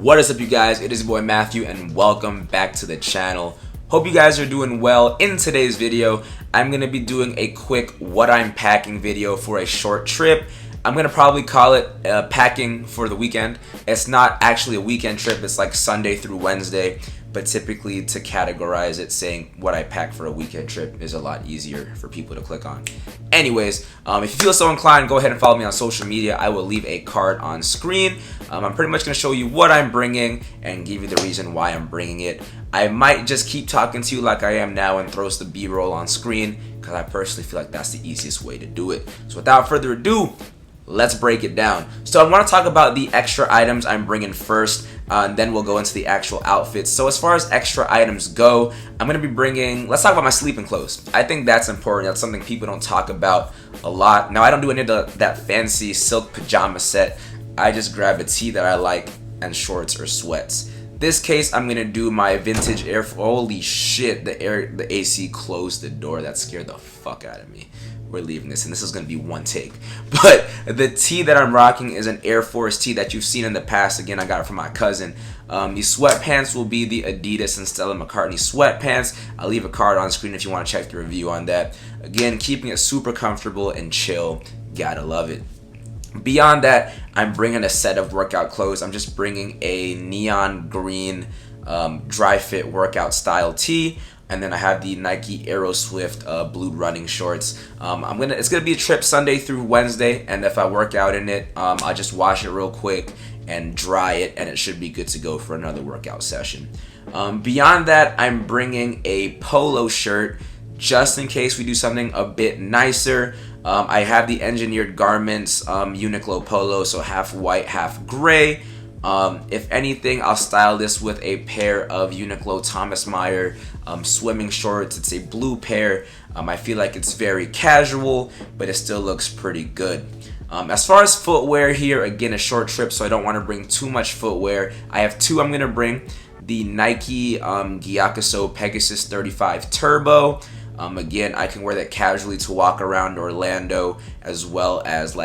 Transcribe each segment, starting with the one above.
What is up, you guys? It is your boy Matthew and welcome back to the channel. Hope you guys are doing well. In today's video, I'm going to be doing a quick what I'm packing video for a short trip. I'm going to probably call it packing for the weekend. It's not actually a weekend trip, it's like Sunday through Wednesday. But typically to categorize it, saying what I pack for a weekend trip is a lot easier for people to click on. Anyways, if you feel so inclined, go ahead and follow me on social media. I will leave a card on screen. I'm pretty much going to show you what I'm bringing and give you the reason why I'm bringing it. I might just keep talking to you like I am now and throw the B-roll on screen because I personally feel like that's the easiest way to do it. So without further ado, let's break it down. So I want to talk about the extra items I'm bringing first, and then we'll go into the actual outfits. So as far as extra items go, I'm going to be bringing, let's talk about my sleeping clothes. I think that's important. That's something people don't talk about a lot. Now, I don't do any of that fancy silk pajama set. I just grab a tee that I like and shorts or sweats. This case, I'm going to do my vintage Air Force. Holy shit, the AC closed the door. That scared the fuck out of me. We're leaving this, and this is going to be one take. But the tee that I'm rocking is an Air Force tee that you've seen in the past. Again, I got it from my cousin. These sweatpants will be the Adidas and Stella McCartney sweatpants. I'll leave a card on screen if you want to check the review on that. Again, keeping it super comfortable and chill. Gotta love it. Beyond that, I'm bringing a set of workout clothes. I'm just bringing a neon green dry fit workout style tee. And then I have the Nike Aero Swift blue running shorts. It's gonna be a trip Sunday through Wednesday, and if I work out in it, I'll just wash it real quick and dry it, and it should be good to go for another workout session. Beyond that, I'm bringing a polo shirt just in case we do something a bit nicer. I have the Engineered Garments Uniqlo polo, so half white, half gray. If anything, I'll style this with a pair of Uniqlo Thomas Meyer swimming shorts. It's a blue pair. I feel like it's very casual, but it still looks pretty good. As far as footwear here, again, a short trip, so I don't want to bring too much footwear. I have two I'm going to bring. The Nike Gyakuso Pegasus 35 Turbo. Again, I can wear that casually to walk around Orlando, as well as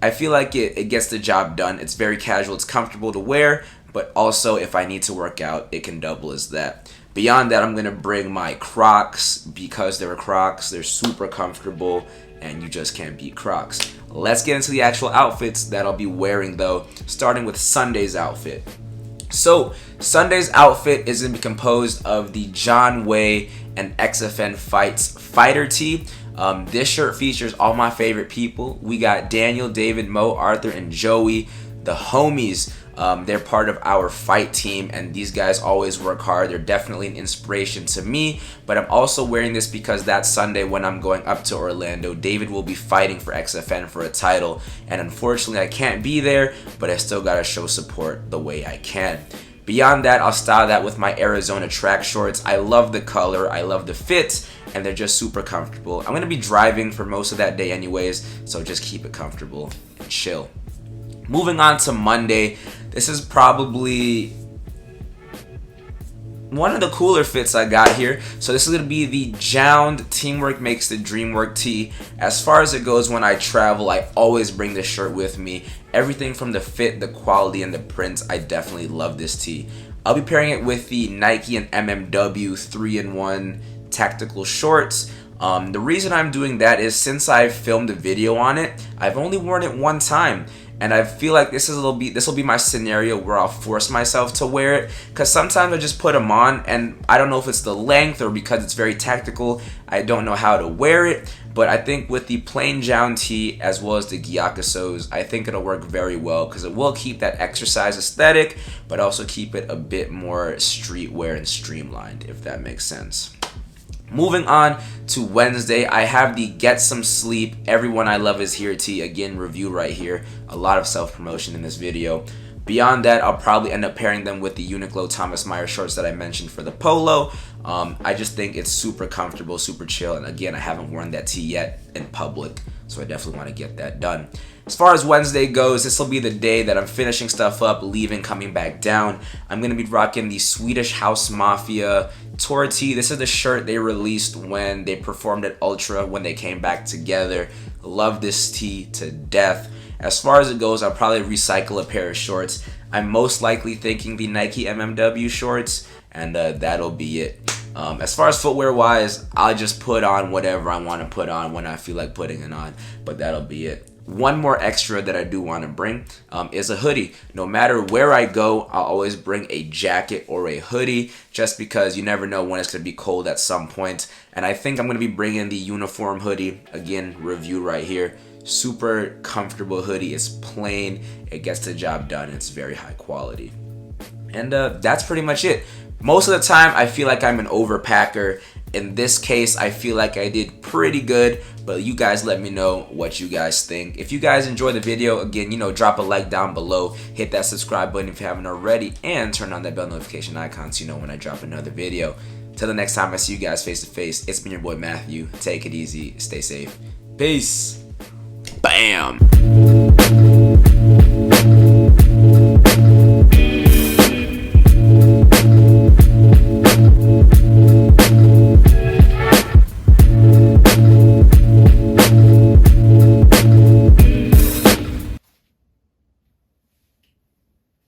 I feel like it gets the job done. It's very casual, it's comfortable to wear, but also if I need to work out, it can double as that. Beyond that, I'm going to bring my Crocs because they're Crocs. They're super comfortable and you just can't beat Crocs. Let's get into the actual outfits that I'll be wearing though, starting with Sunday's outfit. So Sunday's outfit is going to be composed of the John Way and XFN Fights fighter tee. This shirt features all my favorite people. We got Daniel, David, Mo, Arthur, and Joey, the homies. They're part of our fight team, and these guys always work hard. They're definitely an inspiration to me, but I'm also wearing this because that Sunday when I'm going up to Orlando, David will be fighting for XFN for a title, and unfortunately I can't be there, but I still gotta show support the way I can. Beyond that, I'll style that with my Arizona track shorts. I love the color, I love the fit, and they're just super comfortable. I'm going to be driving for most of that day anyways, so just keep it comfortable and chill. Moving on to Monday, this is probably one of the cooler fits I got here. So this is going to be the JJJjound Teamwork Makes the Dream Work tee. As far as it goes, when I travel, I always bring this shirt with me. Everything from the fit, the quality, and the prints, I definitely love this tee. I'll be pairing it with the Nike and MMW 3-in-1 tactical shorts. The reason I'm doing that is since I've filmed a video on it, I've only worn it one time. And I feel like this will be my scenario where I'll force myself to wear it, because sometimes I just put them on and I don't know if it's the length or because it's very tactical, I don't know how to wear it. But I think with the plain JJJjound tee as well as the Gyakusos, I think it'll work very well because it will keep that exercise aesthetic, but also keep it a bit more streetwear and streamlined, if that makes sense. Moving on to Wednesday, I have the Get Some Sleep, Everyone I Love Is Here tee. Again, review right here. A lot of self-promotion in this video. Beyond that, I'll probably end up pairing them with the Uniqlo Thomas Meyer shorts that I mentioned for the polo. I just think it's super comfortable, super chill, and again, I haven't worn that tee yet in public, so I definitely want to get that done. As far as Wednesday goes, this will be the day that I'm finishing stuff up, leaving, coming back down. I'm going to be rocking the Swedish House Mafia tour tee. This is the shirt they released when they performed at Ultra when they came back together. Love this tee to death. As far as it goes, I'll probably recycle a pair of shorts. I'm most likely thinking the Nike MMW shorts, and that'll be it. As far as footwear wise, I'll just put on whatever I want to put on when I feel like putting it on, but that'll be it. One more extra that I do want to bring is a hoodie. No matter where I go, I'll always bring a jacket or a hoodie, just because you never know when it's going to be cold at some point. And I think I'm going to be bringing the uniform hoodie, again, review right here. Super comfortable hoodie. It's plain, it gets the job done, it's very high quality. And that's pretty much it. Most of the time, I feel like I'm an overpacker. In this case, I feel like I did pretty good, but you guys let me know what you guys think. If you guys enjoyed the video, again, drop a like down below, hit that subscribe button if you haven't already, and turn on that bell notification icon so you know when I drop another video. Till the next time I see you guys face to face, it's been your boy Matthew. Take it easy, stay safe. Peace. Bam.